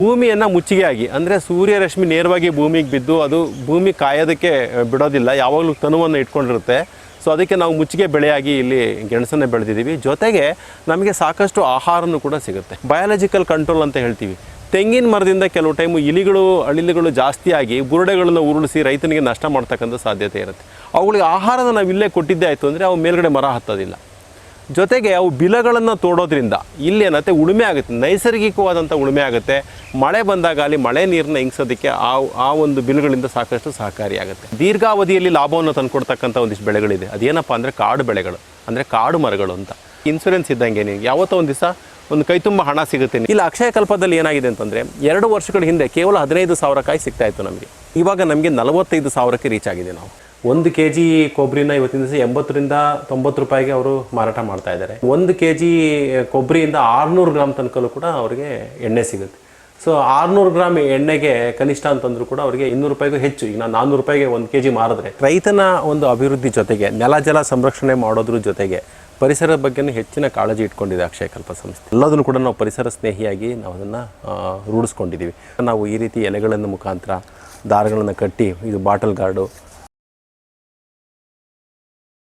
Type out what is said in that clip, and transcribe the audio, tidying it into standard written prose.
ಭೂಮಿಯನ್ನು ಮುಚ್ಚಿಗೆಯಾಗಿ ಅಂದರೆ ಸೂರ್ಯರಶ್ಮಿ ನೇರವಾಗಿ ಭೂಮಿಗೆ ಬಿದ್ದು ಅದು ಭೂಮಿ ಕಾಯೋದಕ್ಕೆ ಬಿಡೋದಿಲ್ಲ, ಯಾವಾಗಲೂ ತನುವನ್ನು ಇಟ್ಕೊಂಡಿರುತ್ತೆ. ಸೊ ಅದಕ್ಕೆ ನಾವು ಮುಚ್ಚಿಗೆ ಬೆಳೆಯಾಗಿ ಇಲ್ಲಿ ಗೆಣಸನ್ನು ಬೆಳೆದಿದ್ದೀವಿ. ಜೊತೆಗೆ ನಮಗೆ ಸಾಕಷ್ಟು ಆಹಾರನೂ ಕೂಡ ಸಿಗುತ್ತೆ. ಬಯಾಲಜಿಕಲ್ ಕಂಟ್ರೋಲ್ ಅಂತ ಹೇಳ್ತೀವಿ. ತೆಂಗಿನ ಮರದಿಂದ ಕೆಲವು ಟೈಮು ಇಲಿಗಳು ಅಳಿಲುಗಳು ಜಾಸ್ತಿಯಾಗಿ ಬುರುಡೆಗಳನ್ನು ಉರುಳಿಸಿ ರೈತನಿಗೆ ನಷ್ಟ ಮಾಡ್ತಕ್ಕಂಥ ಸಾಧ್ಯತೆ ಇರುತ್ತೆ. ಅವುಗಳಿಗೆ ಆಹಾರದ ನಾವು ಇಲ್ಲೇ ಕೊಟ್ಟಿದ್ದೇ ಆಯಿತು ಅಂದರೆ ಅವು ಮೇಲ್ಗಡೆ ಮರ ಹತ್ತೋದಿಲ್ಲ. ಜೊತೆಗೆ ಅವು ಬಿಲಗಳನ್ನು ತೋಡೋದ್ರಿಂದ ಇಲ್ಲೇನತ್ತೆ ಉಳುಮೆ ಆಗುತ್ತೆ, ನೈಸರ್ಗಿಕವಾದಂಥ ಉಳುಮೆ ಆಗುತ್ತೆ. ಮಳೆ ಬಂದಾಗ ಅಲ್ಲಿ ಮಳೆ ನೀರನ್ನ ಇಂಗಿಸೋದಕ್ಕೆ ಆ ಒಂದು ಬಿಲ್ಗಳಿಂದ ಸಾಕಷ್ಟು ಸಹಕಾರಿಯಾಗುತ್ತೆ. ದೀರ್ಘಾವಧಿಯಲ್ಲಿ ಲಾಭವನ್ನು ತಂದುಕೊಡ್ತಕ್ಕಂಥ ಒಂದಿಷ್ಟು ಬೆಳೆಗಳಿದೆ. ಅದೇನಪ್ಪ ಅಂದರೆ ಕಾಡು ಬೆಳೆಗಳು, ಅಂದರೆ ಕಾಡು ಮರಗಳು ಅಂತ. ಇನ್ಸೂರೆನ್ಸ್ ಇದ್ದಂಗೆ ನೀವು ಯಾವತ್ತೋ ಒಂದು ದಿವಸ ಒಂದು ಕೈ ತುಂಬ ಹಣ ಸಿಗುತ್ತೆ. ಇಲ್ಲ ಅಕ್ಷಯ ಕಲ್ಪದಲ್ಲಿ ಏನಾಗಿದೆ ಅಂತಂದರೆ 2 ವರ್ಷಗಳ ಹಿಂದೆ ಕೇವಲ 15,000 ಕಾಯಿ ಸಿಗ್ತಾಯಿತ್ತು ನಮಗೆ. ಇವಾಗ ನಮಗೆ 45,000ಕ್ಕೆ ರೀಚ್ ಆಗಿದೆ. ನಾವು 1 kg ಕೊಬ್ಬರಿನ ಇವತ್ತಿನ ದಿವಸ 80ರಿಂದ 90 ರೂಪಾಯಿಗೆ ಅವರು ಮಾರಾಟ ಮಾಡ್ತಾ ಇದ್ದಾರೆ. 1 kg ಕೊಬ್ಬರಿಯಿಂದ 600 ಗ್ರಾಮ್ ತನಕಲ್ಲೂ ಕೂಡ ಅವರಿಗೆ ಎಣ್ಣೆ ಸಿಗುತ್ತೆ. ಸೊ 600 ಗ್ರಾಮ್ ಎಣ್ಣೆಗೆ ಕನಿಷ್ಠ ಅಂತಂದ್ರೂ ಕೂಡ ಅವರಿಗೆ 200 ರೂಪಾಯಿಗೂ ಹೆಚ್ಚು. ಈಗ ನಾನು 400 ರೂಪಾಯಿಗೆ 1 kg ಮಾರಿದ್ರೆ ರೈತನ ಒಂದು ಅಭಿವೃದ್ಧಿ ಜೊತೆಗೆ ನೆಲ ಜಲ ಸಂರಕ್ಷಣೆ ಮಾಡೋದ್ರ ಜೊತೆಗೆ ಪರಿಸರದ ಬಗ್ಗೆನೂ ಹೆಚ್ಚಿನ ಕಾಳಜಿ ಇಟ್ಕೊಂಡಿದೆ ಅಕ್ಷಯ ಕಲ್ಪ ಸಂಸ್ಥೆ. ಎಲ್ಲದನ್ನು ಕೂಡ ನಾವು ಪರಿಸರ ಸ್ನೇಹಿಯಾಗಿ ನಾವು ಅದನ್ನು ರೂಢಿಸ್ಕೊಂಡಿದ್ದೀವಿ. ನಾವು ಈ ರೀತಿ ಎಲೆಗಳನ್ನು ಮುಖಾಂತರ ದಾರಗಳನ್ನು ಕಟ್ಟಿ ಇದು ಬಾಟಲ್ ಗಾರ್ಡು